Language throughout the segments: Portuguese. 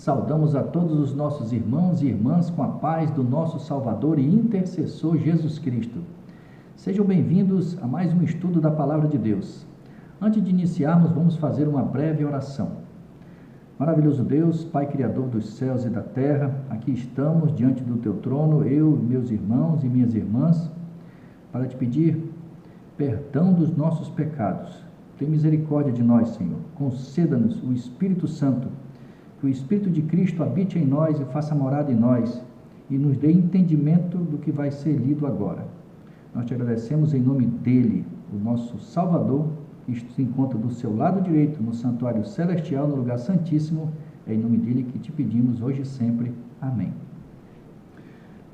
Saudamos a todos os nossos irmãos e irmãs com a paz do nosso Salvador e intercessor Jesus Cristo. Sejam bem-vindos a mais um estudo da Palavra de Deus. Antes de iniciarmos, vamos fazer uma breve oração. Maravilhoso Deus, Pai Criador dos céus e da terra, aqui estamos diante do Teu trono, eu, meus irmãos e minhas irmãs, para te pedir perdão dos nossos pecados. Tem misericórdia de nós, Senhor. Conceda-nos o Espírito Santo, que o Espírito de Cristo habite em nós e faça morada em nós e nos dê entendimento do que vai ser lido agora. Nós te agradecemos em nome dele, o nosso Salvador, que se encontra do seu lado direito, no santuário celestial, no lugar santíssimo. É em nome dele que te pedimos hoje e sempre. Amém.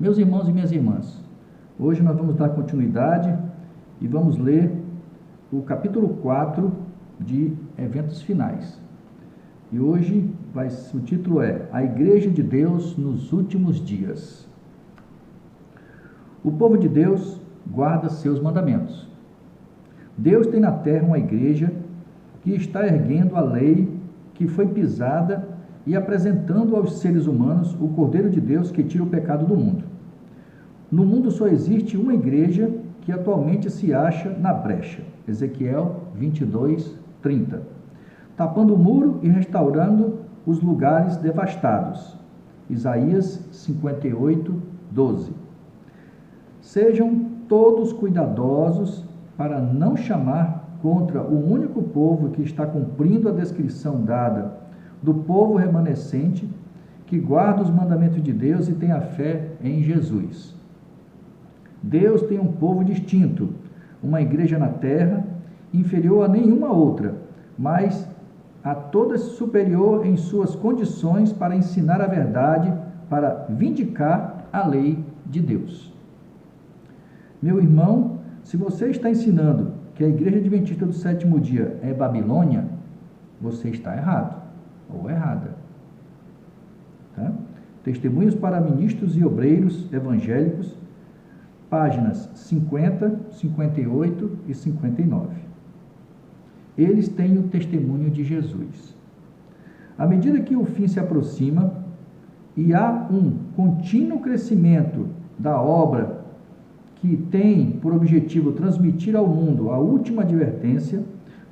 Meus irmãos e minhas irmãs, hoje nós vamos dar continuidade e vamos ler o capítulo 4 de Eventos Finais. E hoje o título é A Igreja de Deus nos Últimos Dias. O povo de Deus guarda seus mandamentos. Deus tem na terra uma igreja que está erguendo a lei que foi pisada e apresentando aos seres humanos o Cordeiro de Deus que tira o pecado do mundo. No mundo só existe uma igreja que atualmente se acha na brecha. Ezequiel 22, 30. Tapando o muro e restaurando os lugares devastados. Isaías 58, 12. Sejam todos cuidadosos para não chamar contra o único povo que está cumprindo a descrição dada do povo remanescente que guarda os mandamentos de Deus e tem a fé em Jesus. Deus tem um povo distinto, uma igreja na terra, inferior a nenhuma outra, mas a todas superior em suas condições para ensinar a verdade, para vindicar a lei de Deus. Meu irmão, se você está ensinando que a Igreja Adventista do Sétimo Dia é Babilônia, você está errado, ou errada. Tá? Testemunhos para ministros e obreiros evangélicos, páginas 50, 58 e 59. Eles têm o testemunho de Jesus. À medida que o fim se aproxima e há um contínuo crescimento da obra que tem por objetivo transmitir ao mundo a última advertência,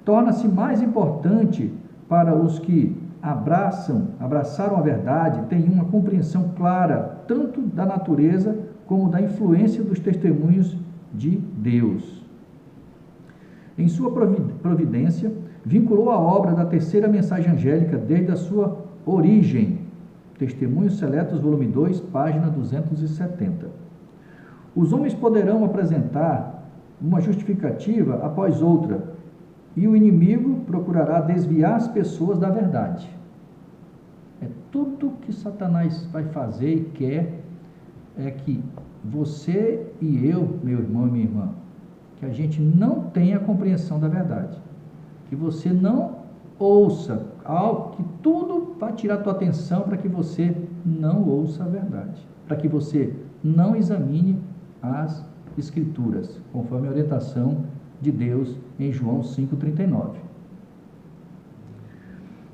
torna-se mais importante para os que abraçaram a verdade, têm uma compreensão clara tanto da natureza como da influência dos testemunhos de Deus. Em sua providência, vinculou a obra da terceira mensagem angélica desde a sua origem. Testemunhos Seletos, volume 2, página 270. Os homens poderão apresentar uma justificativa após outra, e o inimigo procurará desviar as pessoas da verdade. É tudo que Satanás vai fazer e quer é que você e eu, meu irmão e minha irmã, que a gente não tenha a compreensão da verdade, que você não ouça algo, que tudo vai tirar a tua atenção para que você não ouça a verdade, para que você não examine as Escrituras, conforme a orientação de Deus em João 5,39.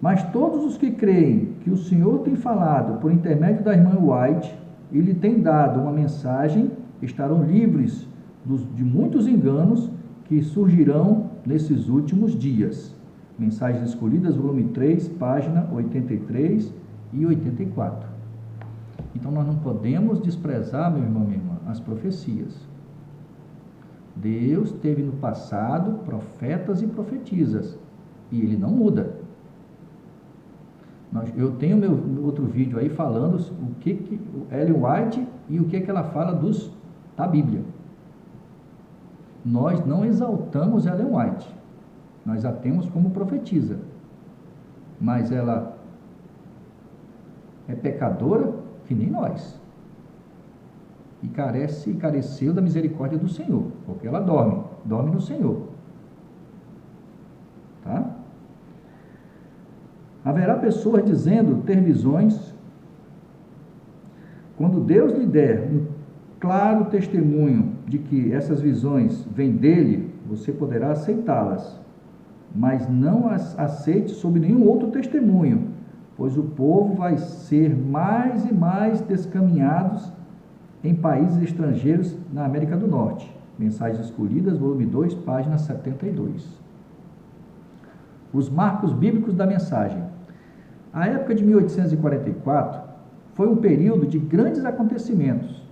Mas todos os que creem que o Senhor tem falado por intermédio da irmã White e lhe tem dado uma mensagem, estarão livres de muitos enganos que surgirão nesses últimos dias. Mensagens Escolhidas, volume 3, página 83 e 84. Então nós não podemos desprezar, meu irmão, minha irmã, as profecias. Deus teve no passado profetas e profetisas, e ele não muda. Eu tenho meu outro vídeo aí falando o que Ellen White e o que ela fala da Bíblia. Nós não exaltamos Ellen White, nós a temos como profetisa, mas ela é pecadora que nem nós, e careceu da misericórdia do Senhor, porque ela dorme no Senhor. Tá? Haverá pessoas dizendo ter visões. Quando Deus lhe der um claro testemunho de que essas visões vêm dele, você poderá aceitá-las, mas não as aceite sob nenhum outro testemunho, pois o povo vai ser mais e mais descaminhados em países estrangeiros na América do Norte. Mensagens Escolhidas, volume 2, página 72. Os marcos bíblicos da mensagem. A época de 1844 foi um período de grandes acontecimentos,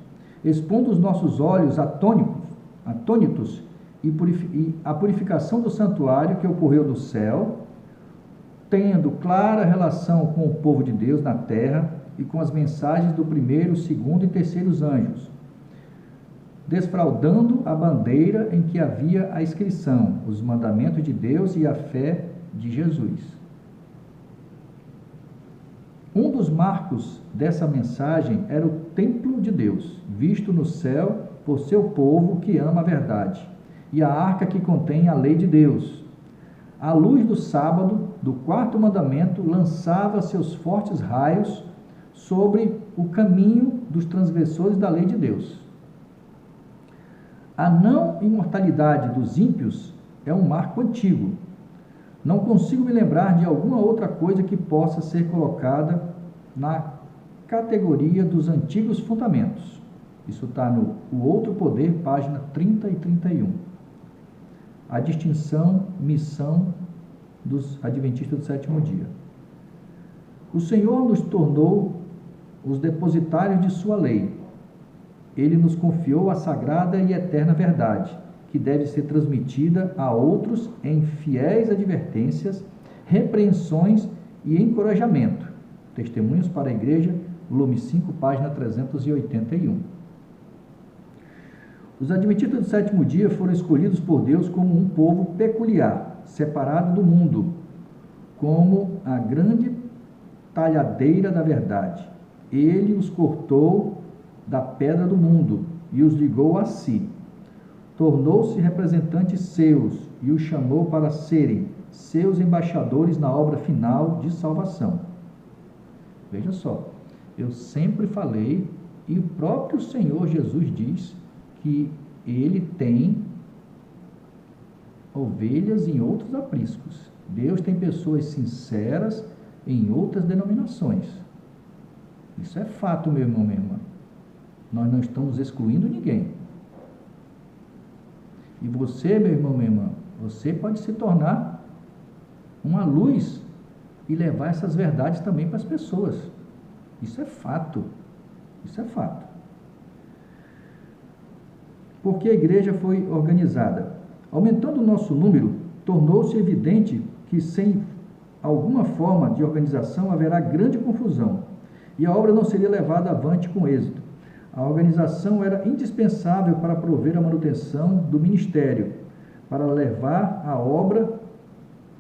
expondo os nossos olhos atônitos e a purificação do santuário que ocorreu no céu, tendo clara relação com o povo de Deus na terra e com as mensagens do primeiro, segundo e terceiros anjos, desfraudando a bandeira em que havia a inscrição, os mandamentos de Deus e a fé de Jesus. Um dos marcos dessa mensagem era o templo de Deus, visto no céu por seu povo que ama a verdade, e a arca que contém a lei de Deus. A luz do sábado, do quarto mandamento, lançava seus fortes raios sobre o caminho dos transgressores da lei de Deus. A não imortalidade dos ímpios é um marco antigo. Não consigo me lembrar de alguma outra coisa que possa ser colocada na categoria dos antigos fundamentos. Isso está no O Outro Poder, página 30 e 31. A distinção, missão dos adventistas do sétimo dia. O Senhor nos tornou os depositários de sua lei. Ele nos confiou a sagrada e eterna verdade, que deve ser transmitida a outros em fiéis advertências, repreensões e encorajamento. Testemunhos para a Igreja, volume 5, página 381. Os adventistas do sétimo dia foram escolhidos por Deus como um povo peculiar, separado do mundo, como a grande talhadeira da verdade. Ele os cortou da pedra do mundo e os ligou a si. Tornou-se representantes seus e os chamou para serem seus embaixadores na obra final de salvação. Veja só, eu sempre falei, e o próprio Senhor Jesus diz que ele tem ovelhas em outros apriscos. Deus tem pessoas sinceras em outras denominações. Isso é fato, meu irmão, minha irmã. Nós não estamos excluindo ninguém. E você, meu irmão, minha irmã, você pode se tornar uma luz e levar essas verdades também para as pessoas. Isso é fato. Isso é fato. Porque a igreja foi organizada. Aumentando o nosso número, tornou-se evidente que sem alguma forma de organização haverá grande confusão e a obra não seria levada avante com êxito. A organização era indispensável para prover a manutenção do ministério, para levar a obra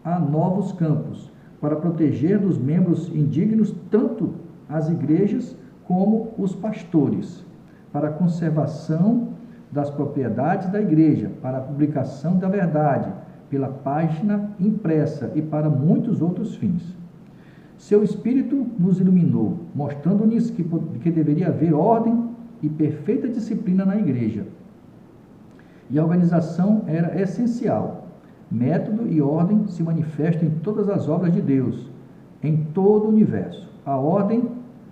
a novos campos, para proteger dos membros indignos tanto as igrejas como os pastores, para a conservação das propriedades da igreja, para a publicação da verdade, pela página impressa e para muitos outros fins. Seu Espírito nos iluminou, mostrando-nos que deveria haver ordem e perfeita disciplina na igreja. E a organização era essencial. Método e ordem se manifestam em todas as obras de Deus, em todo o universo. A ordem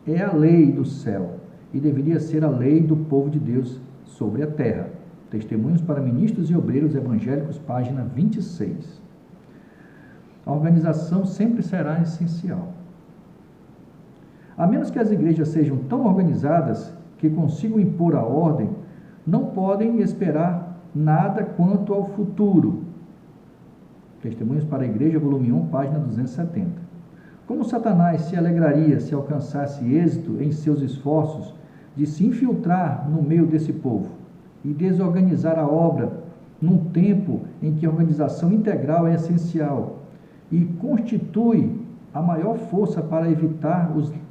é a lei do céu e deveria ser a lei do povo de Deus sobre a terra. Testemunhos para Ministros e Obreiros Evangélicos, página 26. A organização sempre será essencial. A menos que as igrejas sejam tão organizadas que consigam impor a ordem, não podem esperar nada quanto ao futuro. Testemunhos para a Igreja, volume 1, página 270. Como Satanás se alegraria se alcançasse êxito em seus esforços de se infiltrar no meio desse povo e desorganizar a obra num tempo em que a organização integral é essencial e constitui a maior força para evitar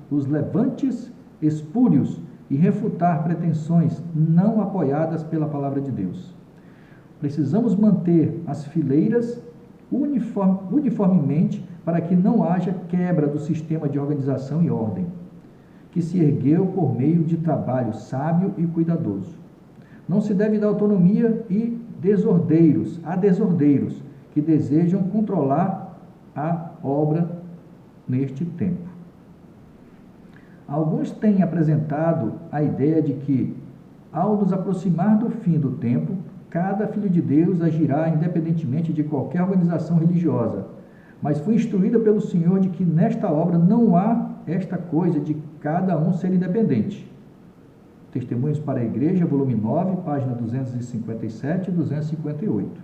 os levantes espúrios e refutar pretensões não apoiadas pela palavra de Deus. Precisamos manter as fileiras uniformemente para que não haja quebra do sistema de organização e ordem, que se ergueu por meio de trabalho sábio e cuidadoso. Não se deve dar autonomia a desordeiros que desejam controlar a obra neste tempo. Alguns têm apresentado a ideia de que, ao nos aproximar do fim do tempo, cada filho de Deus agirá independentemente de qualquer organização religiosa, mas fui instruída pelo Senhor de que nesta obra não há esta coisa de cada um ser independente. Testemunhos para a Igreja, volume 9, página 257 e 258.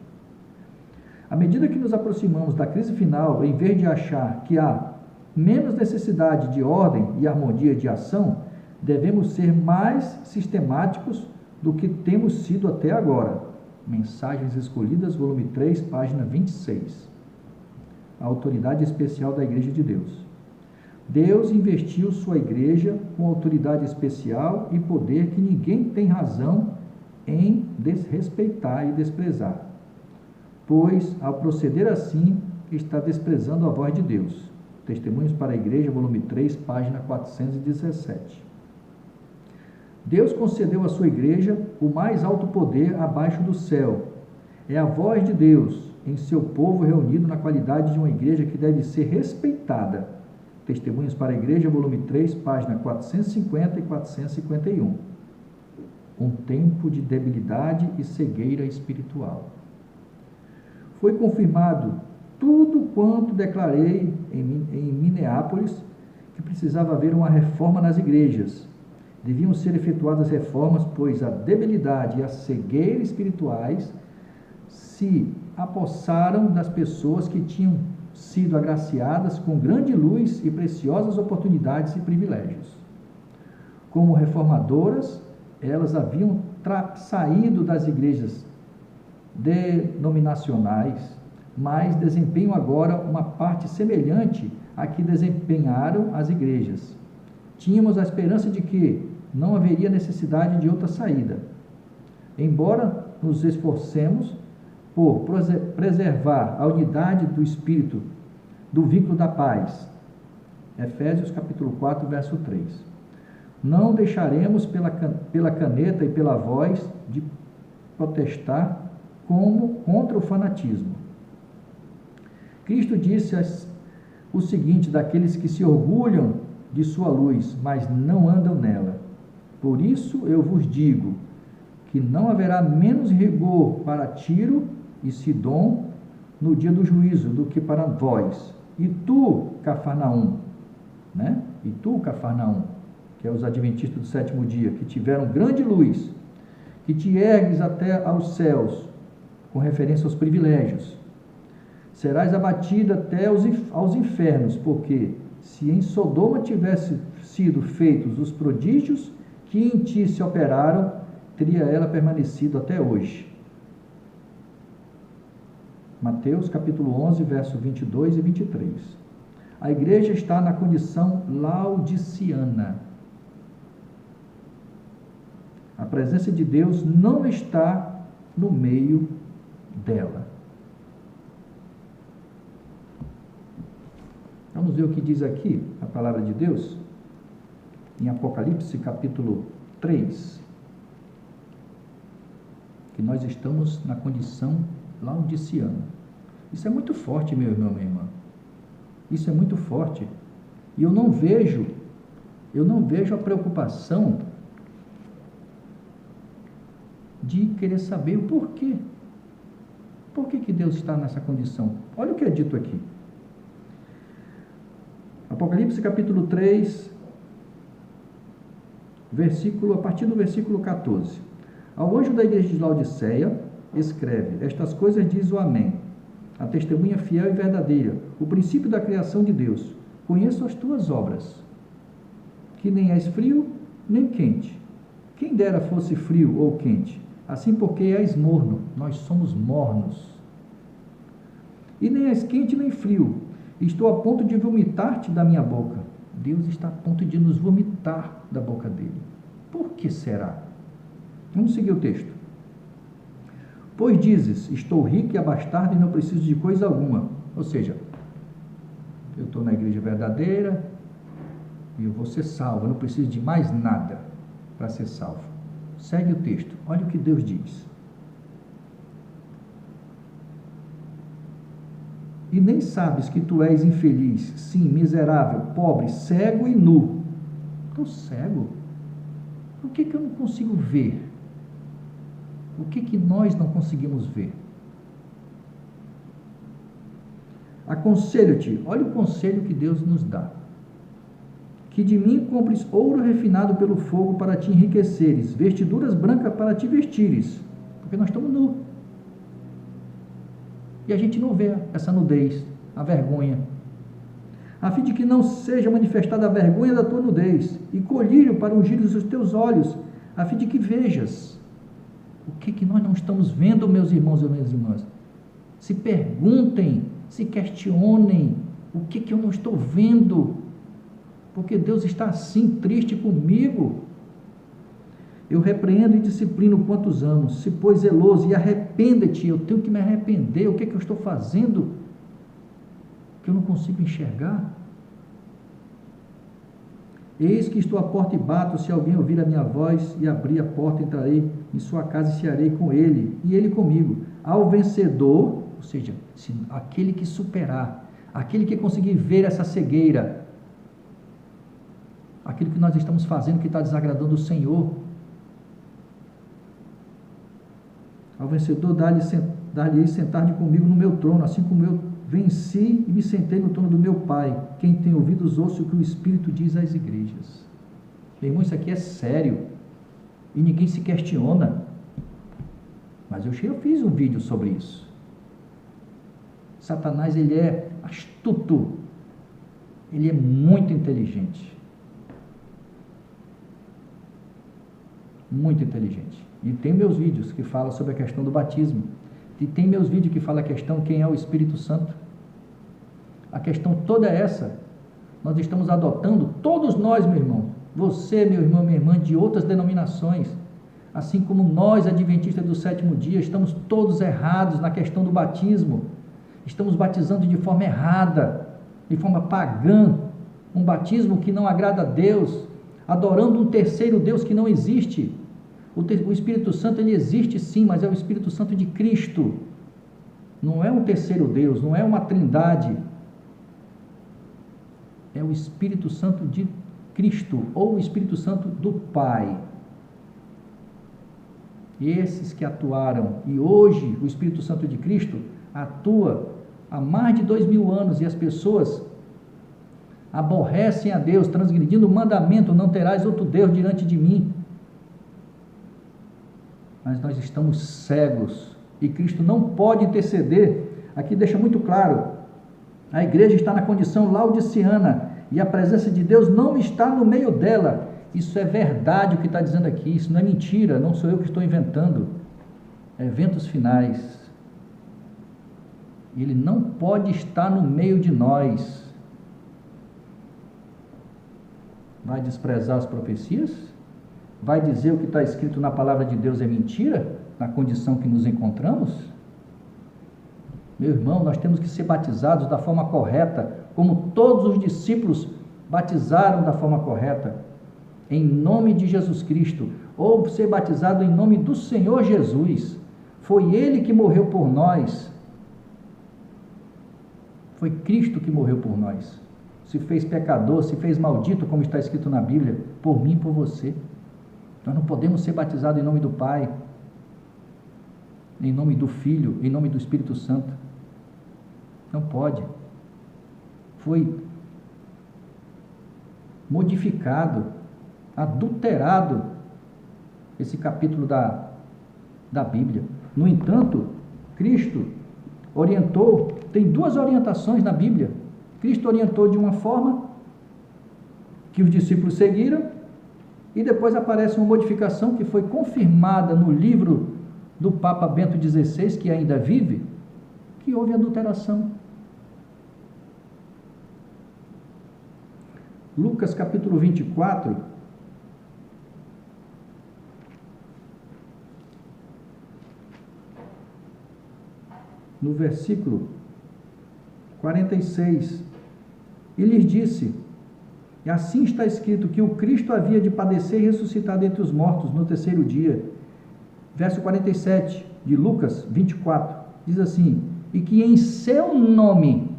À medida que nos aproximamos da crise final, em vez de achar que há menos necessidade de ordem e harmonia de ação, devemos ser mais sistemáticos do que temos sido até agora. Mensagens Escolhidas, volume 3, página 26. A autoridade especial da Igreja de Deus. Deus investiu sua igreja com autoridade especial e poder que ninguém tem razão em desrespeitar e desprezar, pois, ao proceder assim, está desprezando a voz de Deus. Testemunhos para a Igreja, volume 3, página 417. Deus concedeu à sua igreja o mais alto poder abaixo do céu. É a voz de Deus em seu povo reunido na qualidade de uma igreja que deve ser respeitada. Testemunhos para a Igreja, volume 3, página 450 e 451. Um tempo de debilidade e cegueira espiritual. Foi confirmado tudo quanto declarei em Minneapolis, que precisava haver uma reforma nas igrejas. Deviam ser efetuadas reformas, pois a debilidade e a cegueira espirituais se apossaram das pessoas que tinham sido agraciadas com grande luz e preciosas oportunidades e privilégios. Como reformadoras, elas haviam saído das igrejas denominacionais, mas desempenham agora uma parte semelhante à que desempenharam as igrejas. Tínhamos a esperança de que não haveria necessidade de outra saída. Embora nos esforcemos por preservar a unidade do Espírito, do vínculo da paz. Efésios capítulo 4, verso 3. Não deixaremos pela caneta e pela voz de protestar contra o fanatismo. Cristo disse o seguinte daqueles que se orgulham de sua luz, mas não andam nela. Por isso eu vos digo que não haverá menos rigor para Tiro e Sidom no dia do juízo do que para vós. E tu, Cafarnaum, né? E tu, Cafarnaum, que é os adventistas do sétimo dia, que tiveram grande luz, que te ergues até aos céus, com referência aos privilégios, serás abatida até aos infernos, porque se em Sodoma tivesse sido feitos os prodígios que em ti se operaram, teria ela permanecido até hoje. Mateus capítulo 11, verso 22 e 23. A igreja está na condição laodiceana. A presença de Deus não está no meio dela. Vamos ver o que diz aqui a palavra de Deus, em Apocalipse capítulo 3, que nós estamos na condição laodiceana. Isso é muito forte, meu irmão, minha irmã. Isso é muito forte. E eu não vejo a preocupação de querer saber o porquê. Por que Deus está nessa condição? Olha o que é dito aqui. Apocalipse capítulo 3, a partir do versículo 14. Ao anjo da igreja de Laodiceia, escreve: estas coisas diz o Amém, a testemunha fiel e verdadeira, o princípio da criação de Deus. Conheço as tuas obras, que nem és frio, nem quente. Quem dera fosse frio ou quente, assim porque és morno, nós somos mornos. E nem és quente nem frio, estou a ponto de vomitar-te da minha boca. Deus está a ponto de nos vomitar da boca dele. Por que será? Vamos seguir o texto. Pois dizes, estou rico e abastado e não preciso de coisa alguma. Ou seja, eu estou na igreja verdadeira e eu vou ser salvo, eu não preciso de mais nada para ser salvo. Segue o texto, olha o que Deus diz. E nem sabes que tu és infeliz, sim, miserável, pobre, cego e nu. estou cego. Por que eu não consigo ver? O que nós não conseguimos ver? Aconselho-te, olha o conselho que Deus nos dá. Que de mim compres ouro refinado pelo fogo para te enriqueceres, vestiduras brancas para te vestires, porque nós estamos nus. E a gente não vê essa nudez, a vergonha. A fim de que não seja manifestada a vergonha da tua nudez, e colírio para ungir os teus olhos, a fim de que vejas. O que nós não estamos vendo, meus irmãos e minhas irmãs? Se perguntem, se questionem, o que eu não estou vendo? Porque Deus está assim, triste comigo. Eu repreendo e disciplino quantos amo, se pois zeloso, e arrependa-te. Eu tenho que me arrepender. O que eu estou fazendo que eu não consigo enxergar? Eis que estou à porta e bato, se alguém ouvir a minha voz e abrir a porta, entrarei em sua casa e cearei com ele, e ele comigo. Ao vencedor, ou seja, aquele que superar, aquele que conseguir ver essa cegueira, aquilo que nós estamos fazendo que está desagradando o Senhor. Ao vencedor, dar-lhe sentar-me comigo no meu trono, assim como eu venci e me sentei no trono do meu Pai. Quem tem ouvidos, ouça o que o Espírito diz às igrejas. Meu irmão, isso aqui é sério, e ninguém se questiona, mas eu fiz um vídeo sobre isso. Satanás, ele é astuto, ele é muito inteligente. Muito inteligente. E tem meus vídeos que falam sobre a questão do batismo. E tem meus vídeos que falam a questão quem é o Espírito Santo. A questão toda é essa. Nós estamos adotando, todos nós, meu irmão, você, meu irmão, minha irmã, de outras denominações, assim como nós, adventistas do sétimo dia, estamos todos errados na questão do batismo. Estamos batizando de forma errada, de forma pagã, um batismo que não agrada a Deus, adorando um terceiro Deus que não existe. O Espírito Santo, ele existe sim, mas é o Espírito Santo de Cristo. Não é um terceiro Deus, não é uma trindade. É o Espírito Santo de Cristo, ou o Espírito Santo do Pai. Esses que atuaram, e hoje o Espírito Santo de Cristo atua há mais de 2000 anos, e as pessoas aborrecem a Deus, transgredindo o mandamento, não terás outro Deus diante de mim. Mas nós estamos cegos, e Cristo não pode interceder. Aqui deixa muito claro, a igreja está na condição laodiceana, e a presença de Deus não está no meio dela. Isso é verdade o que está dizendo aqui, isso não é mentira, não sou eu que estou inventando, é eventos finais. Ele não pode estar no meio de nós. Vai desprezar as profecias? Vai dizer o que está escrito na palavra de Deus é mentira? Na condição que nos encontramos? Meu irmão, nós temos que ser batizados da forma correta, como todos os discípulos batizaram da forma correta, em nome de Jesus Cristo, ou ser batizado em nome do Senhor Jesus. Foi Ele que morreu por nós. Foi Cristo que morreu por nós. Se fez pecador, se fez maldito, como está escrito na Bíblia, por mim e por você. Nós não podemos ser batizados em nome do Pai, em nome do Filho, em nome do Espírito Santo. Não pode. Foi modificado, adulterado esse capítulo da Bíblia. No entanto, Cristo orientou, tem duas orientações na Bíblia. Cristo orientou de uma forma que os discípulos seguiram, e depois aparece uma modificação que foi confirmada no livro do Papa Bento XVI, que ainda vive, que houve adulteração. Lucas capítulo 24, no versículo 46, e lhes disse, e assim está escrito, que o Cristo havia de padecer e ressuscitar dentre os mortos no terceiro dia. Verso 47 de Lucas 24, diz assim, e que em seu nome,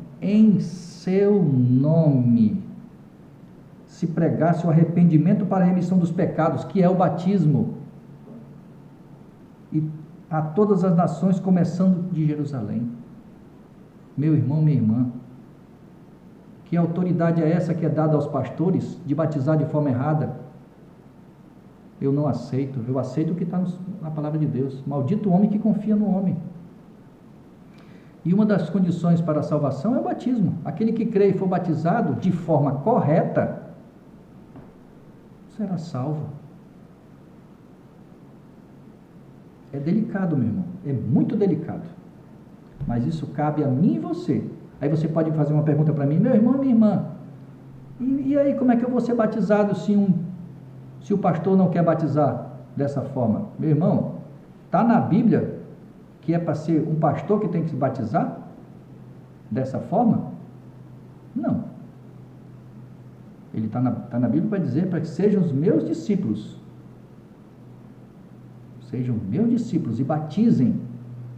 se pregasse o arrependimento para a remissão dos pecados, que é o batismo, e a todas as nações, começando de Jerusalém. Meu irmão, minha irmã, que autoridade é essa que é dada aos pastores de batizar de forma errada? Eu não aceito. Eu aceito o que está na palavra de Deus. Maldito o homem que confia no homem. E uma das condições para a salvação é o batismo. Aquele que crê e for batizado de forma correta será salvo. É delicado, meu irmão. É muito delicado. Mas isso cabe a mim e você. Aí você pode fazer uma pergunta para mim: meu irmão, minha irmã, e aí como é que eu vou ser batizado se o pastor não quer batizar dessa forma? Meu irmão, está na Bíblia que é para ser um pastor que tem que se batizar dessa forma? Não. Ele está na Bíblia para dizer para que sejam os meus discípulos. Sejam meus discípulos e batizem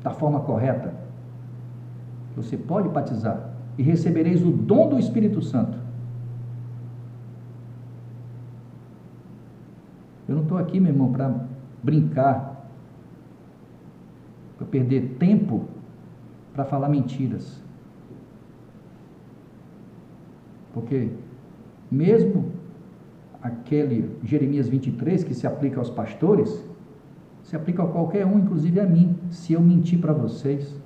da forma correta. Você pode batizar e recebereis o dom do Espírito Santo. Eu não estou aqui, meu irmão, para brincar, para perder tempo, para falar mentiras. Porque mesmo aquele Jeremias 23, que se aplica aos pastores, se aplica a qualquer um, inclusive a mim, se eu mentir para vocês.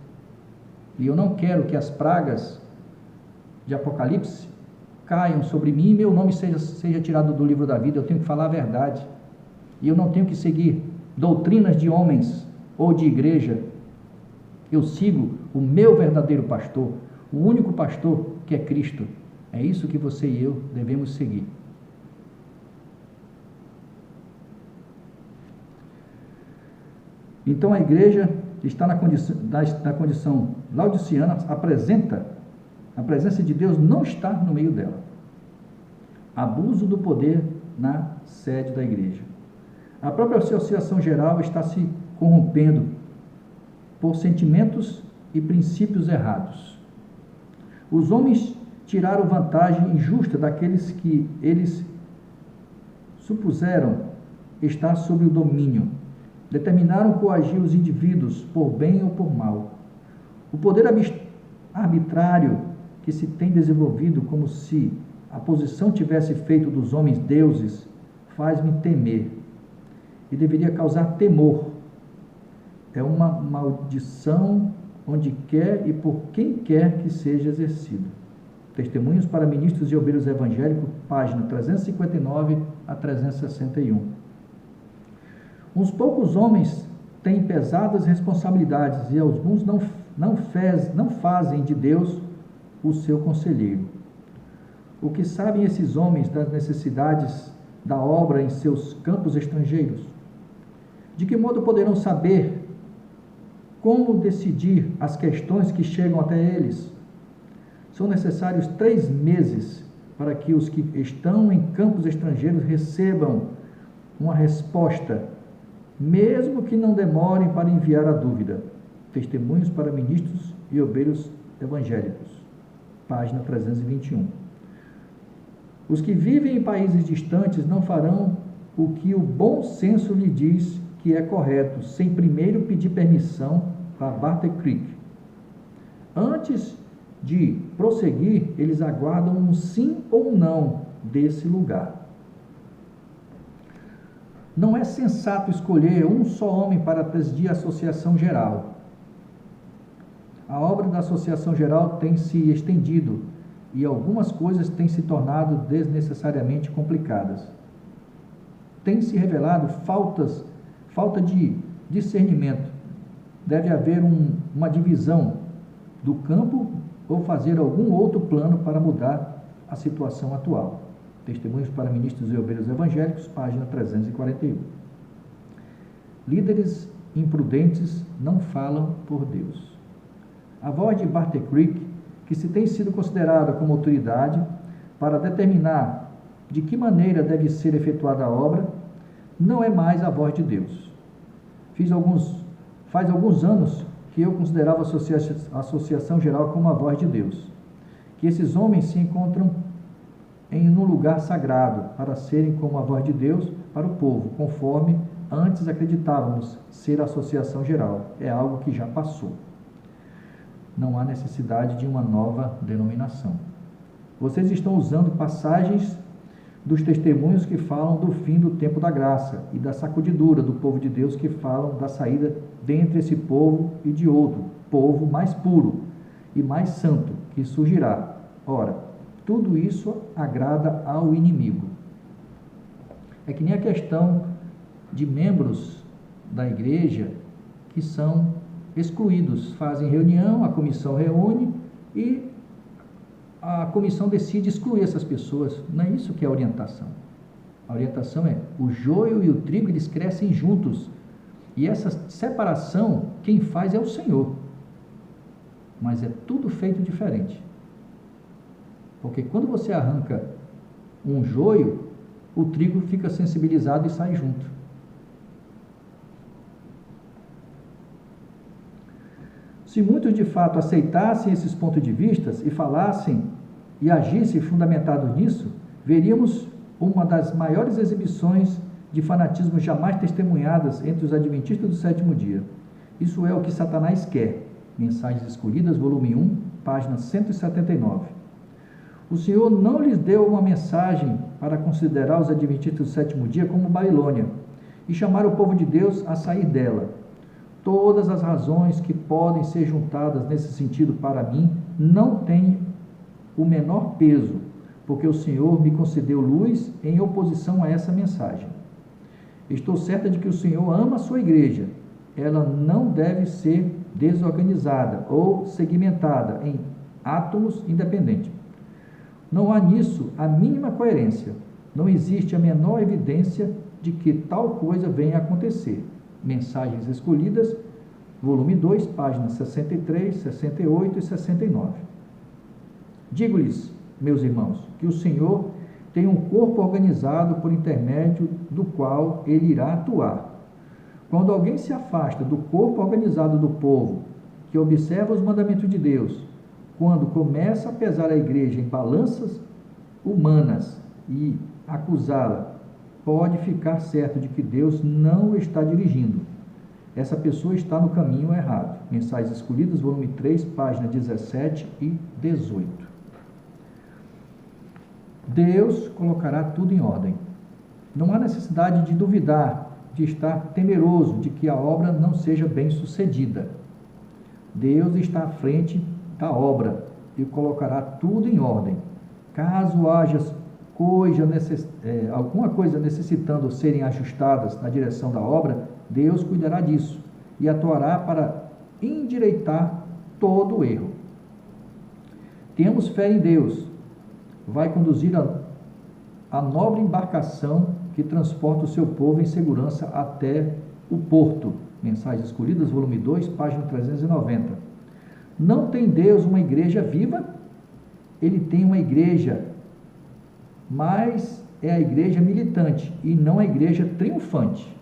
E eu não quero que as pragas de Apocalipse caiam sobre mim e meu nome seja tirado do livro da vida. Eu tenho que falar a verdade. E eu não tenho que seguir doutrinas de homens ou de igreja. Eu sigo o meu verdadeiro pastor, o único pastor que é Cristo. É isso que você e eu devemos seguir. Então a igreja está na condição laodiceana, a presença de Deus não está no meio dela. Abuso do poder na sede da igreja. A própria associação geral está se corrompendo por sentimentos e princípios errados. Os homens tiraram vantagem injusta daqueles que eles supuseram estar sob o domínio. Determinaram coagir os indivíduos por bem ou por mal. O poder arbitrário que se tem desenvolvido como se a posição tivesse feito dos homens deuses faz-me temer e deveria causar temor. É uma maldição onde quer e por quem quer que seja exercido. Testemunhos para ministros e obreiros evangélicos, página 359 a 361. Uns poucos homens têm pesadas responsabilidades e alguns não fazem de Deus o seu conselheiro. O que sabem esses homens das necessidades da obra em seus campos estrangeiros? De que modo poderão saber como decidir as questões que chegam até eles? São necessários 3 meses para que os que estão em campos estrangeiros recebam uma resposta, mesmo que não demorem para enviar a dúvida. Testemunhos para ministros e obreiros evangélicos, página 321. Os que vivem em países distantes não farão o que o bom senso lhe diz que é correto, sem primeiro pedir permissão a Barter Creek. Antes de prosseguir, eles aguardam um sim ou não desse lugar. Não é sensato escolher um só homem para presidir a Associação Geral. A obra da Associação Geral tem se estendido e algumas coisas têm se tornado desnecessariamente complicadas. Tem se revelado falta de discernimento. Deve haver uma divisão do campo ou fazer algum outro plano para mudar a situação atual. Testemunhos para ministros e obreiros evangélicos, página 341. Líderes imprudentes não falam por Deus. A voz de Barter Creek, que se tem sido considerada como autoridade para determinar de que maneira deve ser efetuada a obra, não é mais a voz de Deus. Faz alguns anos que eu considerava a Associação Geral como a voz de Deus. Que esses homens se encontram em um lugar sagrado, para serem como a voz de Deus para o povo, conforme antes acreditávamos ser a associação geral. É algo que já passou. Não há necessidade de uma nova denominação. Vocês estão usando passagens dos testemunhos que falam do fim do tempo da graça e da sacudidura do povo de Deus, que falam da saída dentre esse povo e de outro, povo mais puro e mais santo, que surgirá. Ora, tudo isso agrada ao inimigo. É que nem a questão de membros da igreja que são excluídos, fazem reunião, a comissão reúne e a comissão decide excluir essas pessoas. Não é isso que é orientação. A orientação é: o joio e o trigo, eles crescem juntos, e essa separação quem faz é o Senhor, mas é tudo feito diferente, porque quando você arranca um joio, o trigo fica sensibilizado e sai junto. Se muitos de fato aceitassem esses pontos de vista e falassem e agissem fundamentados nisso, veríamos uma das maiores exibições de fanatismo jamais testemunhadas entre os adventistas do sétimo dia. Isso é o que Satanás quer. Mensagens Escolhidas, volume 1, página 179. O Senhor não lhes deu uma mensagem para considerar os adventistas do sétimo dia como Babilônia e chamar o povo de Deus a sair dela. Todas as razões que podem ser juntadas nesse sentido para mim não têm o menor peso, porque o Senhor me concedeu luz em oposição a essa mensagem. Estou certa de que o Senhor ama a sua igreja. Ela não deve ser desorganizada ou segmentada em átomos independentes. Não há nisso a mínima coerência. Não existe a menor evidência de que tal coisa venha a acontecer. Mensagens Escolhidas, volume 2, páginas 63, 68 e 69. Digo-lhes, meus irmãos, que o Senhor tem um corpo organizado por intermédio do qual ele irá atuar. Quando alguém se afasta do corpo organizado do povo, que observa os mandamentos de Deus, quando começa a pesar a igreja em balanças humanas e acusá-la, pode ficar certo de que Deus não o está dirigindo. Essa pessoa está no caminho errado. Mensagens Escolhidas, volume 3, páginas 17 e 18. Deus colocará tudo em ordem. Não há necessidade de duvidar, de estar temeroso de que a obra não seja bem sucedida. Deus está à frente da obra e colocará tudo em ordem. Caso haja alguma coisa necessitando serem ajustadas na direção da obra, Deus cuidará disso e atuará para endireitar todo o erro. Temos fé em Deus. Vai conduzir a nobre embarcação que transporta o seu povo em segurança até o porto. Mensagens Escolhidas, volume 2, página 390. Não tem Deus uma igreja viva? Ele tem uma igreja, mas é a igreja militante e não a igreja triunfante.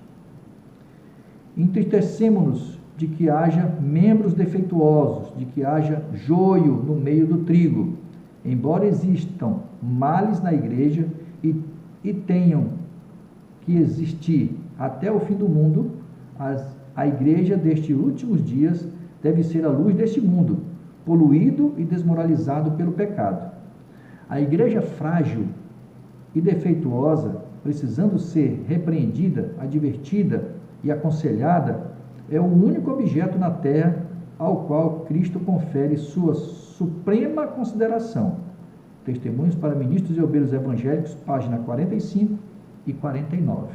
Entristecemos-nos de que haja membros defeituosos, de que haja joio no meio do trigo. Embora existam males na igreja e tenham que existir até o fim do mundo, a igreja destes últimos dias deve ser a luz deste mundo, poluído e desmoralizado pelo pecado. A igreja frágil e defeituosa, precisando ser repreendida, advertida e aconselhada, é o único objeto na terra ao qual Cristo confere sua suprema consideração. Testemunhos para Ministros e Obreiros Evangélicos, página 45 e 49.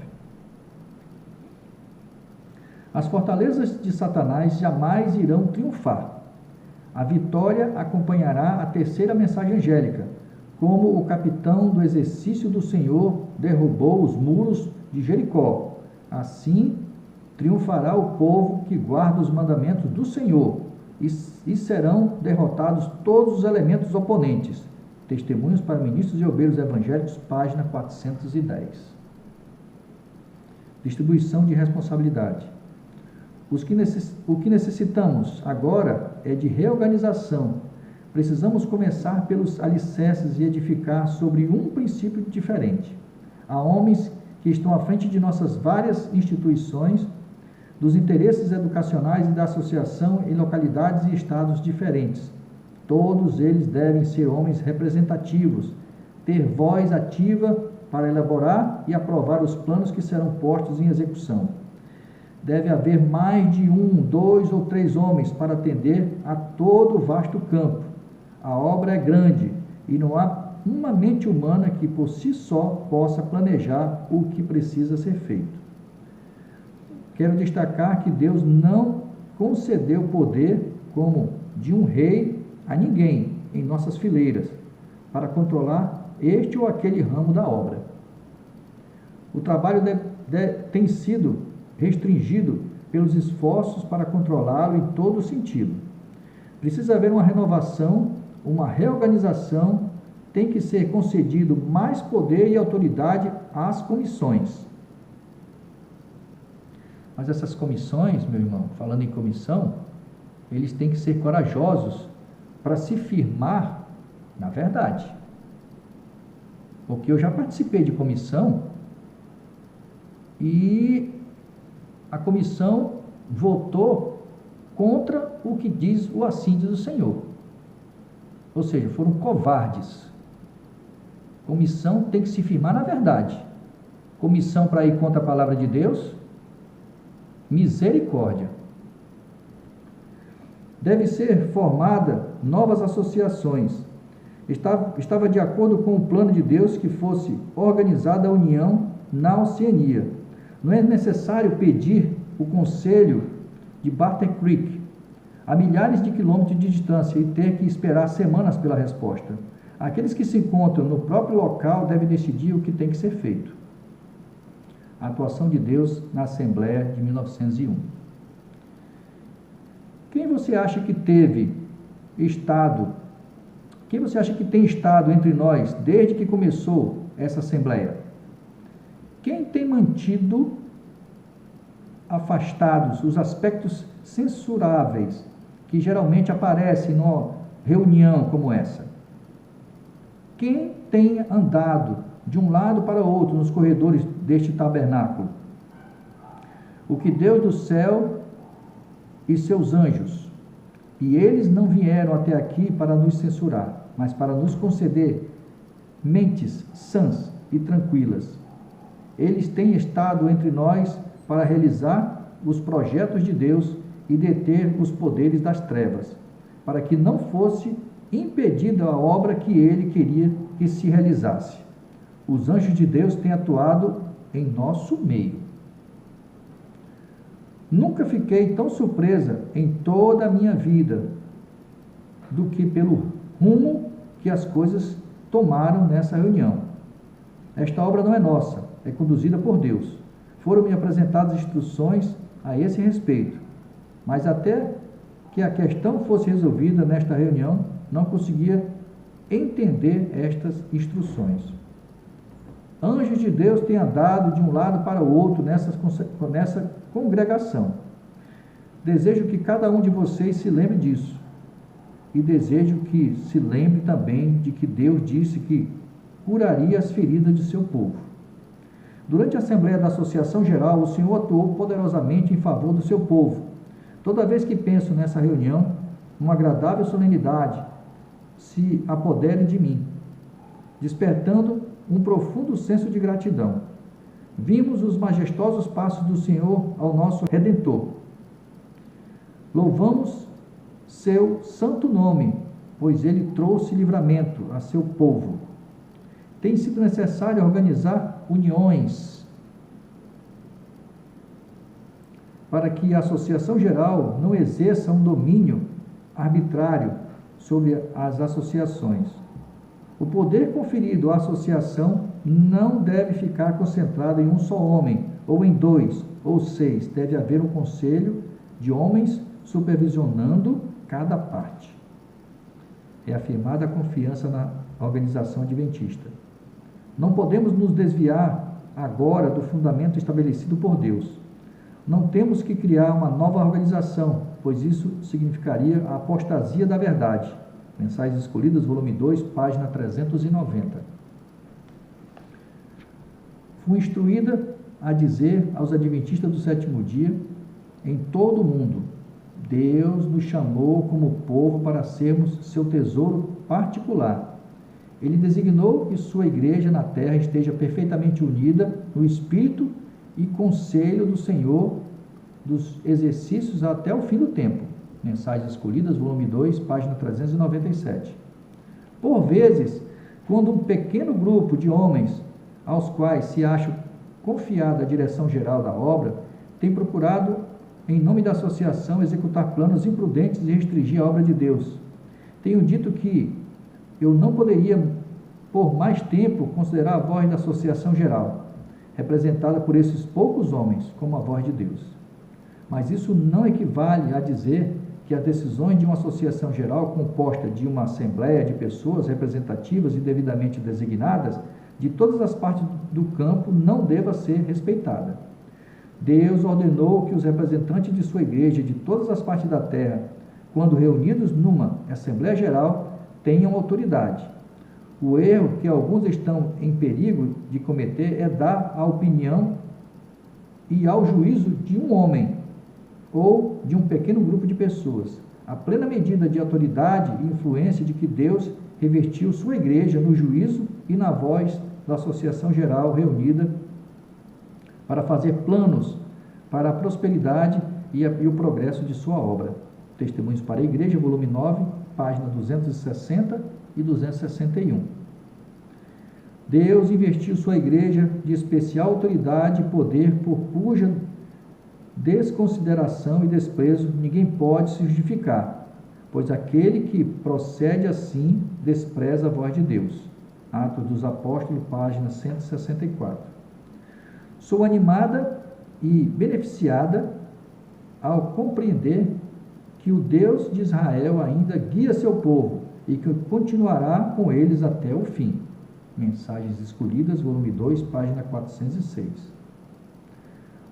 As fortalezas de Satanás jamais irão triunfar. A vitória acompanhará a terceira mensagem angélica, como o capitão do exército do Senhor derrubou os muros de Jericó. Assim triunfará o povo que guarda os mandamentos do Senhor, e serão derrotados todos os elementos oponentes. Testemunhos para Ministros e Obreiros Evangélicos, página 410. Distribuição de responsabilidade. O que necessitamos agora é de reorganização, precisamos começar pelos alicerces e edificar sobre um princípio diferente. Há homens que estão à frente de nossas várias instituições, dos interesses educacionais e da associação em localidades e estados diferentes. Todos eles devem ser homens representativos, ter voz ativa para elaborar e aprovar os planos que serão postos em execução. Deve haver mais de 1, 2 ou 3 homens para atender a todo o vasto campo. A obra é grande e não há uma mente humana que por si só possa planejar o que precisa ser feito. Quero destacar que Deus não concedeu poder como de um rei a ninguém em nossas fileiras para controlar este ou aquele ramo da obra. O trabalho tem sido restringido pelos esforços para controlá-lo em todo sentido. Precisa haver uma renovação, uma reorganização, tem que ser concedido mais poder e autoridade às comissões. Mas essas comissões, meu irmão, falando em comissão, eles têm que ser corajosos para se firmar na verdade. Porque eu já participei de comissão e a comissão votou contra o que diz o assim diz o Senhor. Ou seja, foram covardes. Comissão tem que se firmar na verdade. Comissão para ir contra a palavra de Deus, misericórdia. Deve ser formada novas associações. Estava de acordo com o plano de Deus que fosse organizada a união na Oceania. Não é necessário pedir o conselho de Barter Creek a milhares de quilômetros de distância e ter que esperar semanas pela resposta. Aqueles que se encontram no próprio local devem decidir o que tem que ser feito. A atuação de Deus na Assembleia de 1901. Quem você acha que tem estado entre nós desde que começou essa Assembleia? Quem tem mantido afastados os aspectos censuráveis que geralmente aparecem numa reunião como essa? Quem tem andado de um lado para o outro nos corredores deste tabernáculo? O que Deus do céu e seus anjos, e eles não vieram até aqui para nos censurar, mas para nos conceder mentes sãs e tranquilas. Eles têm estado entre nós para realizar os projetos de Deus e deter os poderes das trevas, para que não fosse impedida a obra que ele queria que se realizasse. Os anjos de Deus têm atuado em nosso meio. Nunca fiquei tão surpresa em toda a minha vida do que pelo rumo que as coisas tomaram nessa reunião. Esta obra não é nossa, é conduzida por Deus. Foram-me apresentadas instruções a esse respeito, mas até que a questão fosse resolvida nesta reunião, não conseguia entender estas instruções. Anjos de Deus têm andado de um lado para o outro nessa congregação. Desejo que cada um de vocês se lembre disso. E desejo que se lembre também de que Deus disse que curaria as feridas de seu povo. Durante a Assembleia da Associação Geral, o Senhor atuou poderosamente em favor do seu povo. Toda vez que penso nessa reunião, uma agradável solenidade se apodere de mim, despertando um profundo senso de gratidão. Vimos os majestosos passos do Senhor ao nosso Redentor. Louvamos seu santo nome, pois ele trouxe livramento a seu povo. Tem sido necessário organizar uniões para que a Associação Geral não exerça um domínio arbitrário sobre as associações. O poder conferido à associação não deve ficar concentrado em um só homem, ou em 2 ou 6. Deve haver um conselho de homens supervisionando cada parte. É afirmada a confiança na organização adventista. Não podemos nos desviar agora do fundamento estabelecido por Deus. Não temos que criar uma nova organização, pois isso significaria a apostasia da verdade. Mensagens Escolhidas, volume 2, página 390. Fui instruída a dizer aos adventistas do sétimo dia, em todo o mundo, Deus nos chamou como povo para sermos seu tesouro particular. Ele designou que sua igreja na terra esteja perfeitamente unida no espírito e conselho do Senhor dos exercícios até o fim do tempo. Mensagens Escolhidas, volume 2, página 397. Por vezes, quando um pequeno grupo de homens, aos quais se acha confiada a direção geral da obra, tem procurado, em nome da associação, executar planos imprudentes e restringir a obra de Deus. Tenho dito que eu não poderia, por mais tempo, considerar a voz da associação geral, representada por esses poucos homens, como a voz de Deus. Mas isso não equivale a dizer que as decisões de uma associação geral composta de uma assembleia de pessoas representativas e devidamente designadas de todas as partes do campo não deva ser respeitada. Deus ordenou que os representantes de sua igreja de todas as partes da terra, quando reunidos numa assembleia geral, tenham autoridade. O erro que alguns estão em perigo de cometer é dar a opinião e ao juízo de um homem ou de um pequeno grupo de pessoas, a plena medida de autoridade e influência de que Deus revestiu sua igreja no juízo e na voz da associação geral reunida para fazer planos para a prosperidade e o progresso de sua obra. Testemunhos para a Igreja, volume 9, página 260 e 261. Deus investiu sua igreja de especial autoridade e poder, por cuja desconsideração e desprezo ninguém pode se justificar, pois aquele que procede assim despreza a voz de Deus. Atos dos Apóstolos, página 164. Sou animada e beneficiada ao compreender que o Deus de Israel ainda guia seu povo e que continuará com eles até o fim. Mensagens Escolhidas, volume 2, página 406.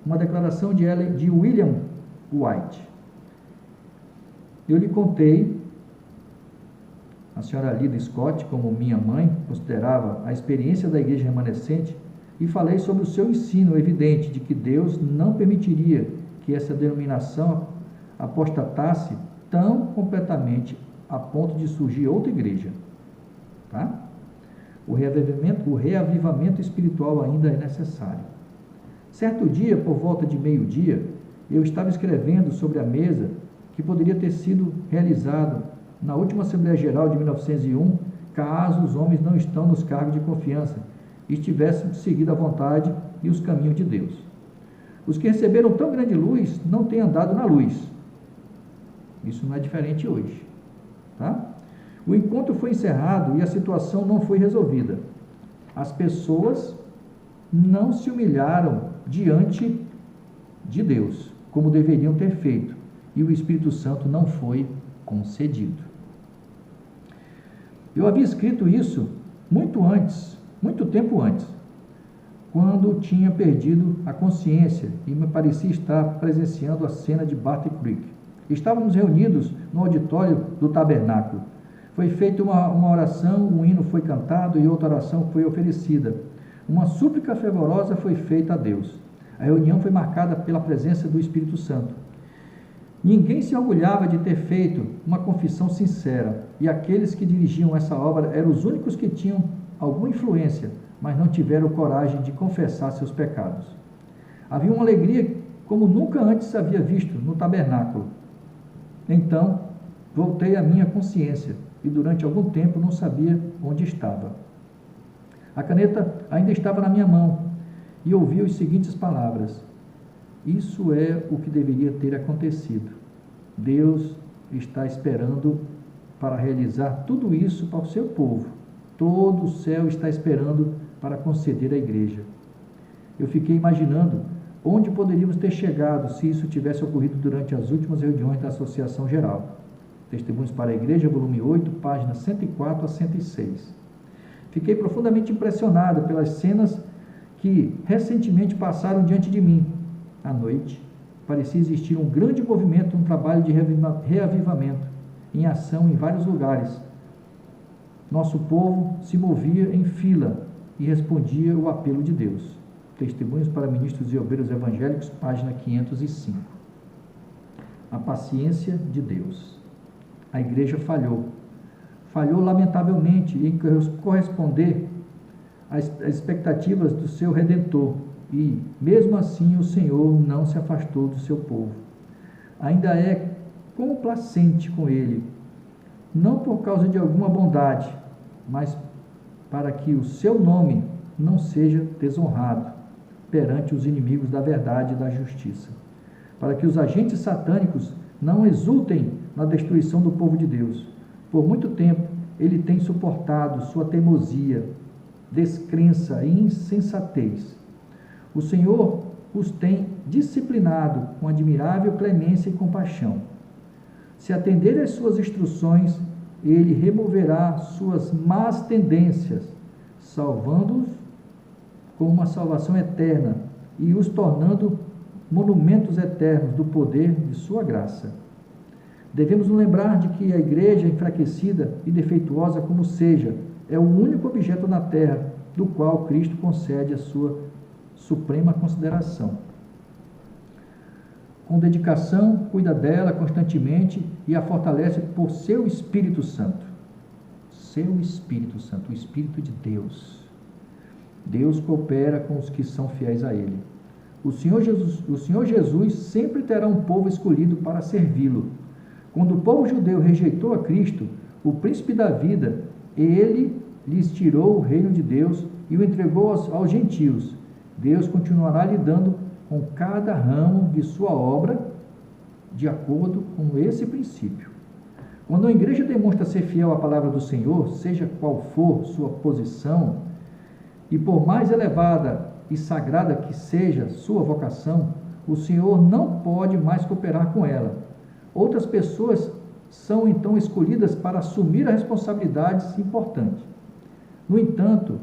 Uma declaração de William White. Eu lhe contei, a senhora Lida Scott, como minha mãe considerava a experiência da igreja remanescente, e falei sobre o seu ensino evidente de que Deus não permitiria que essa denominação apostatasse tão completamente a ponto de surgir outra igreja. Tá? O reavivamento espiritual ainda é necessário. Certo dia, por volta de meio-dia, eu estava escrevendo sobre a mesa que poderia ter sido realizado na última Assembleia Geral de 1901, caso os homens não estão nos cargos de confiança e tivessem seguido a vontade e os caminhos de Deus. Os que receberam tão grande luz não têm andado na luz. Isso não é diferente hoje. Tá? O encontro foi encerrado e a situação não foi resolvida. As pessoas não se humilharam diante de Deus, como deveriam ter feito, e o Espírito Santo não foi concedido. Eu havia escrito isso muito tempo antes, quando tinha perdido a consciência e me parecia estar presenciando a cena de Bartley Creek. Estávamos reunidos no auditório do tabernáculo. Foi feita uma oração, um hino foi cantado e outra oração foi oferecida. Uma súplica fervorosa foi feita a Deus. A reunião foi marcada pela presença do Espírito Santo. Ninguém se orgulhava de ter feito uma confissão sincera, e aqueles que dirigiam essa obra eram os únicos que tinham alguma influência, mas não tiveram coragem de confessar seus pecados. Havia uma alegria como nunca antes havia visto no tabernáculo. Então, voltei à minha consciência e durante algum tempo não sabia onde estava. A caneta ainda estava na minha mão e ouvi as seguintes palavras: isso é o que deveria ter acontecido. Deus está esperando para realizar tudo isso para o seu povo. Todo o céu está esperando para conceder à igreja. Eu fiquei imaginando onde poderíamos ter chegado se isso tivesse ocorrido durante as últimas reuniões da Associação Geral. Testemunhos para a Igreja, volume 8, páginas 104 a 106. Fiquei profundamente impressionado pelas cenas que recentemente passaram diante de mim. À noite, parecia existir um grande movimento, um trabalho de reavivamento, em ação em vários lugares, nosso povo se movia em fila e respondia o apelo de Deus. Testemunhos para Ministros e Obreiros Evangélicos, página 505. A paciência de Deus. A igreja falhou lamentavelmente em corresponder às expectativas do seu Redentor, e, mesmo assim, o Senhor não se afastou do seu povo. Ainda é complacente com ele, não por causa de alguma bondade, mas para que o seu nome não seja desonrado perante os inimigos da verdade e da justiça, para que os agentes satânicos não exultem na destruição do povo de Deus. Por muito tempo, ele tem suportado sua teimosia, descrença e insensatez. O Senhor os tem disciplinado com admirável clemência e compaixão. Se atenderem às suas instruções, ele removerá suas más tendências, salvando-os com uma salvação eterna e os tornando monumentos eternos do poder de sua graça. Devemos nos lembrar de que a igreja, enfraquecida e defeituosa como seja, é o único objeto na terra do qual Cristo concede a sua suprema consideração. Com dedicação, cuida dela constantemente e a fortalece por seu Espírito Santo. Seu Espírito Santo, o Espírito de Deus. Deus coopera com os que são fiéis a Ele. O Senhor Jesus sempre terá um povo escolhido para servi-lo. Quando o povo judeu rejeitou a Cristo, o príncipe da vida, ele lhes tirou o reino de Deus e o entregou aos gentios. Deus continuará lidando com cada ramo de sua obra de acordo com esse princípio. Quando a igreja demonstra ser fiel à palavra do Senhor, seja qual for sua posição, e por mais elevada e sagrada que seja sua vocação, o Senhor não pode mais cooperar com ela. Outras pessoas são então escolhidas para assumir as responsabilidades importantes. No entanto,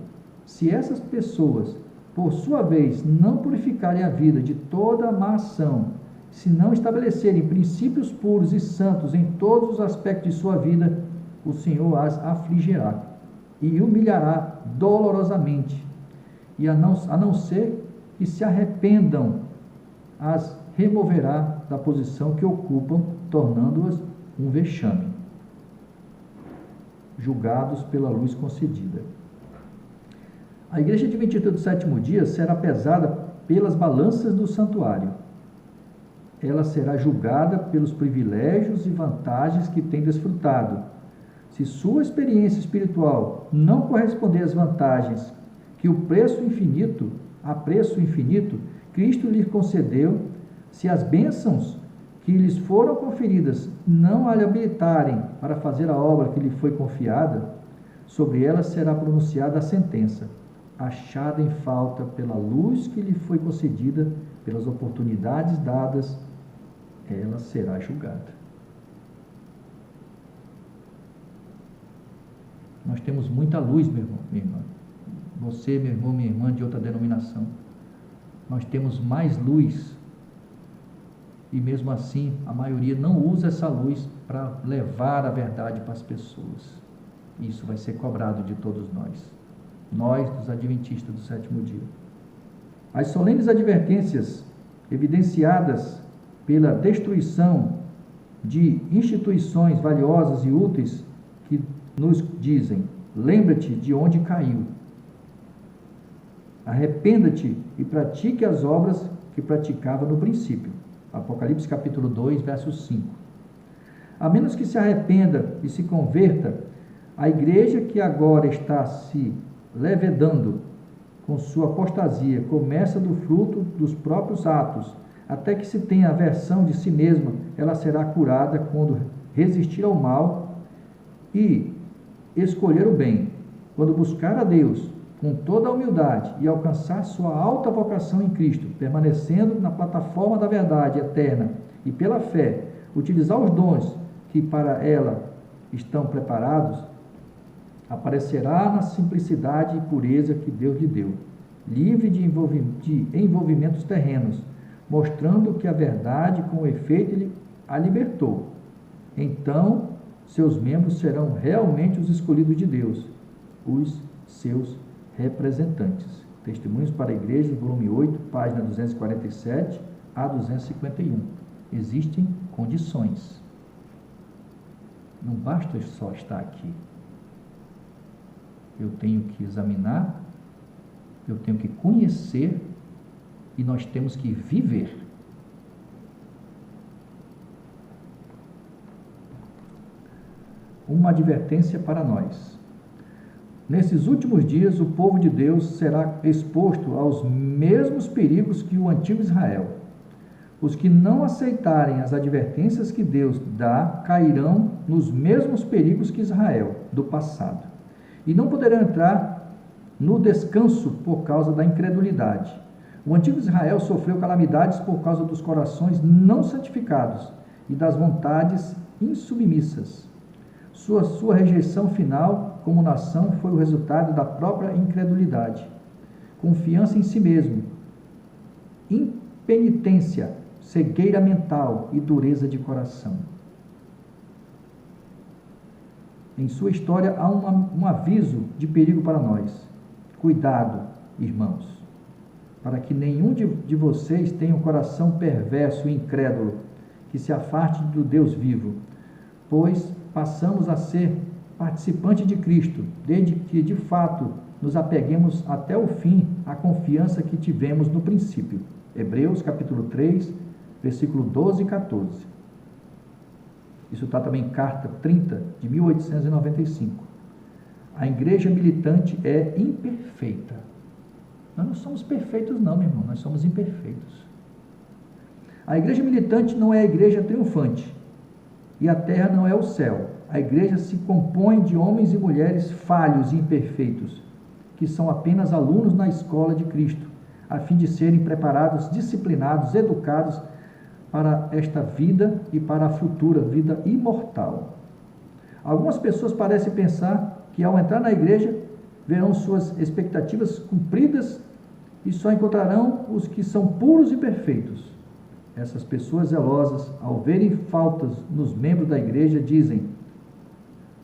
se essas pessoas, por sua vez, não purificarem a vida de toda a má ação, se não estabelecerem princípios puros e santos em todos os aspectos de sua vida, o Senhor as afligirá e humilhará dolorosamente, e a não ser que se arrependam, as removerá da posição que ocupam, tornando-as um vexame, julgados pela luz concedida. A igreja adventista do sétimo dia será pesada pelas balanças do santuário. Ela será julgada pelos privilégios e vantagens que tem desfrutado. Se sua experiência espiritual não corresponder às vantagens que a preço infinito, Cristo lhe concedeu, se as bênçãos que lhes foram conferidas não a lhe habilitarem para fazer a obra que lhe foi confiada, sobre ela será pronunciada a sentença, achada em falta pela luz que lhe foi concedida, pelas oportunidades dadas, ela será julgada. Nós temos muita luz, meu irmão, minha irmã. Você, meu irmão, minha irmã de outra denominação. Nós temos mais luz. E mesmo assim, a maioria não usa essa luz para levar a verdade para as pessoas. Isso vai ser cobrado de todos nós, dos adventistas do sétimo dia. As solenes advertências evidenciadas pela destruição de instituições valiosas e úteis que nos dizem: lembra-te de onde caiu, arrependa-te e pratique as obras que praticava no princípio. Apocalipse capítulo 2, verso 5. A menos que se arrependa e se converta, a igreja que agora está se levedando com sua apostasia começa do fruto dos próprios atos, até que se tenha aversão de si mesma, ela será curada quando resistir ao mal e escolher o bem, quando buscar a Deus com toda a humildade e alcançar sua alta vocação em Cristo, permanecendo na plataforma da verdade eterna e pela fé, utilizar os dons que para ela estão preparados, aparecerá na simplicidade e pureza que Deus lhe deu, livre de envolvimentos terrenos, mostrando que a verdade com efeito a libertou. Então seus membros serão realmente os escolhidos de Deus, os seus representantes. Testemunhos para a Igreja, volume 8, página 247 a 251. Existem condições. Não basta só estar aqui. Eu tenho que examinar, eu tenho que conhecer e nós temos que viver. Uma advertência para nós. Nesses últimos dias, o povo de Deus será exposto aos mesmos perigos que o antigo Israel. Os que não aceitarem as advertências que Deus dá cairão nos mesmos perigos que Israel do passado e não poderão entrar no descanso por causa da incredulidade. O antigo Israel sofreu calamidades por causa dos corações não santificados e das vontades insubmissas. Sua rejeição final como nação foi o resultado da própria incredulidade, confiança em si mesmo, impenitência, cegueira mental e dureza de coração. Em sua história há um aviso de perigo para nós. Cuidado, irmãos, para que nenhum de vocês tenha um coração perverso e incrédulo, que se afaste do Deus vivo, pois passamos a ser participantes de Cristo, desde que de fato nos apeguemos até o fim à confiança que tivemos no princípio. Hebreus capítulo 3, versículo 12 e 14. Isso está também em carta 30, de 1895. A igreja militante é imperfeita. Nós não somos perfeitos não, meu irmão, nós somos imperfeitos. A igreja militante não é a igreja triunfante, e a terra não é o céu. A igreja se compõe de homens e mulheres falhos e imperfeitos, que são apenas alunos na escola de Cristo, a fim de serem preparados, disciplinados, educados para esta vida e para a futura vida imortal. Algumas pessoas parecem pensar que ao entrar na igreja verão suas expectativas cumpridas e só encontrarão os que são puros e perfeitos. Essas pessoas zelosas, ao verem faltas nos membros da igreja, dizem: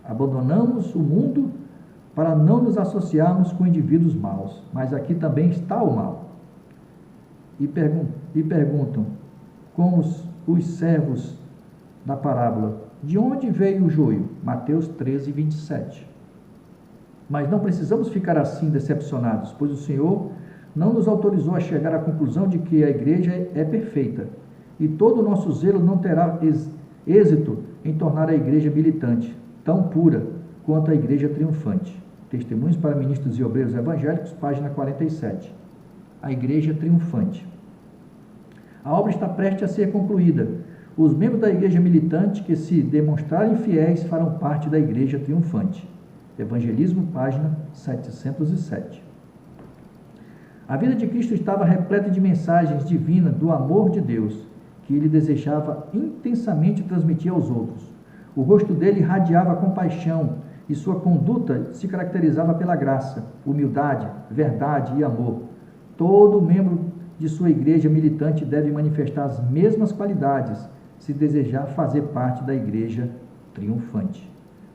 abandonamos o mundo para não nos associarmos com indivíduos maus, mas aqui também está o mal. E perguntam, como os servos da parábola: de onde veio o joio? Mateus 13, 27. Mas não precisamos ficar assim decepcionados, pois o Senhor não nos autorizou a chegar à conclusão de que a igreja é perfeita, e todo o nosso zelo não terá êxito em tornar a igreja militante, tão pura quanto a igreja triunfante. Testemunhos para Ministros e Obreiros Evangélicos, página 47. A igreja triunfante. A obra está prestes a ser concluída. Os membros da igreja militante que se demonstrarem fiéis farão parte da igreja triunfante. Evangelismo, página 707. A vida de Cristo estava repleta de mensagens divinas do amor de Deus, que ele desejava intensamente transmitir aos outros. O rosto dele irradiava compaixão e sua conduta se caracterizava pela graça, humildade, verdade e amor. Todo membro de sua igreja militante deve manifestar as mesmas qualidades se desejar fazer parte da igreja triunfante.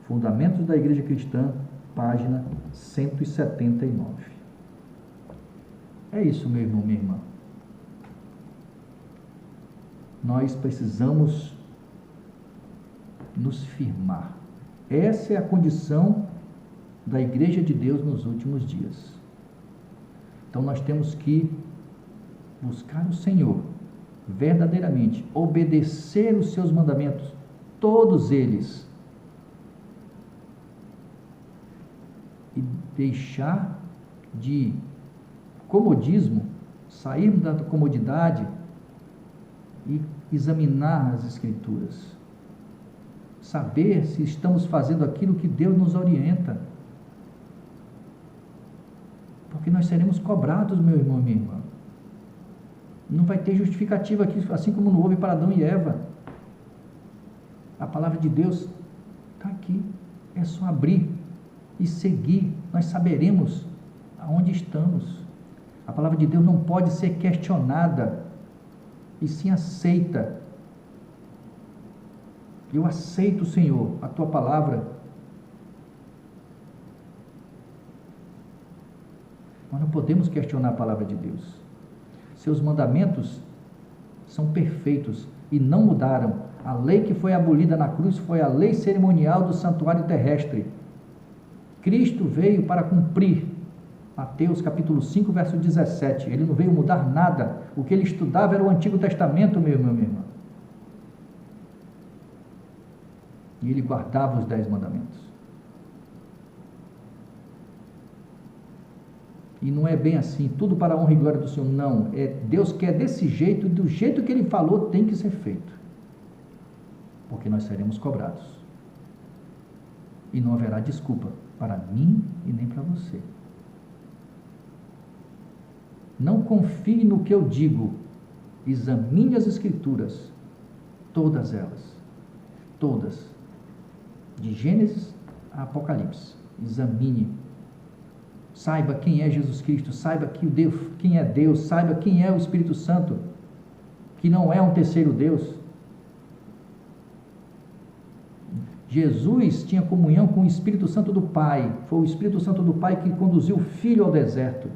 Fundamentos da Igreja Cristã, página 179. É isso, meu irmão, minha irmã. Nós precisamos nos firmar. Essa é a condição da Igreja de Deus nos últimos dias. Então nós temos que buscar o Senhor verdadeiramente, obedecer os seus mandamentos, todos eles, e deixar de comodismo, sairmos da comodidade e examinar as Escrituras, saber se estamos fazendo aquilo que Deus nos orienta, porque nós seremos cobrados, meu irmão e minha irmã. Não vai ter justificativa aqui, assim como não houve para Adão e Eva. A palavra de Deus está aqui, é só abrir e seguir, nós saberemos aonde estamos. A palavra de Deus não pode ser questionada, e sim aceita. Eu aceito, Senhor, a tua palavra. Nós não podemos questionar a palavra de Deus. Seus mandamentos são perfeitos e não mudaram. A lei que foi abolida na cruz foi a lei cerimonial do santuário terrestre. Cristo veio para cumprir. Mateus capítulo 5, verso 17. Ele não veio mudar nada. O que ele estudava era o Antigo Testamento, meu irmão, minha irmã. E ele guardava os 10 mandamentos. E não é bem assim, tudo para a honra e glória do Senhor. Não, Deus quer desse jeito, do jeito que Ele falou, tem que ser feito. Porque nós seremos cobrados. E não haverá desculpa para mim e nem para você. Não confie no que eu digo. Examine as Escrituras. Todas elas. Todas. De Gênesis a Apocalipse. Examine. Saiba quem é Jesus Cristo, saiba quem é Deus, saiba quem é o Espírito Santo, que não é um terceiro Deus. Jesus tinha comunhão com o Espírito Santo do Pai, foi o Espírito Santo do Pai que conduziu o Filho ao deserto.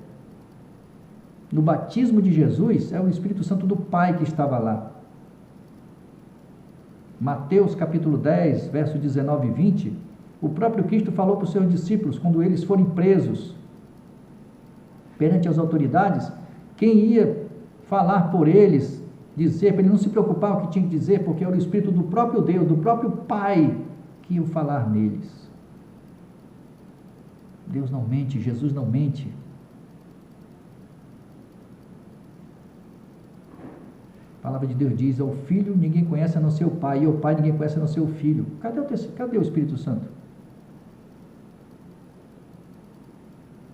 No batismo de Jesus, é o Espírito Santo do Pai que estava lá. Mateus capítulo 10, verso 19 e 20, o próprio Cristo falou para os seus discípulos, quando eles forem presos, perante as autoridades, quem ia falar por eles, dizer, para ele não se preocupar o que tinha que dizer, porque era o Espírito do próprio Deus, do próprio Pai, que ia falar neles. Deus não mente, Jesus não mente. A palavra de Deus diz, ao Filho ninguém conhece a não ser o Pai, e ao Pai ninguém conhece a não ser o Filho. Cadê o Espírito Santo?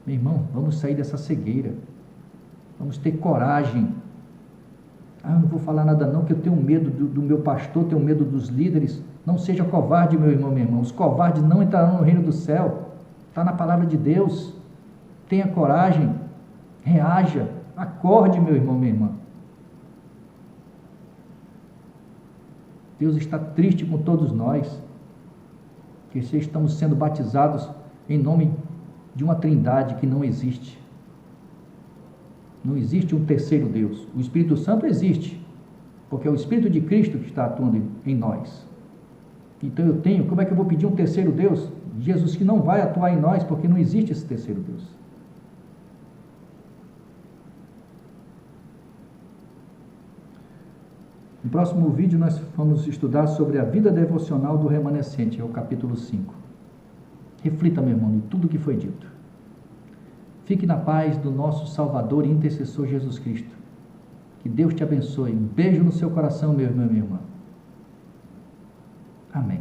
Meu irmão, vamos sair dessa cegueira. Vamos ter coragem. Eu não vou falar nada não, que eu tenho medo do meu pastor, tenho medo dos líderes. Não seja covarde, meu irmão, minha irmã. Os covardes não entrarão no reino do céu. Está na palavra de Deus. Tenha coragem. Reaja. Acorde, meu irmão, minha irmã. Deus está triste com todos nós, que estamos sendo batizados em nome de uma trindade que não existe. Não existe um terceiro Deus. O Espírito Santo existe, porque é o Espírito de Cristo que está atuando em nós. Então como é que eu vou pedir um terceiro Deus? Jesus que não vai atuar em nós, porque não existe esse terceiro Deus. No próximo vídeo nós vamos estudar sobre a vida devocional do remanescente, é o capítulo 5. Reflita, meu irmão, em tudo que foi dito. Fique na paz do nosso Salvador e intercessor Jesus Cristo. Que Deus te abençoe. Um beijo no seu coração, meu irmão e minha irmã. Amém.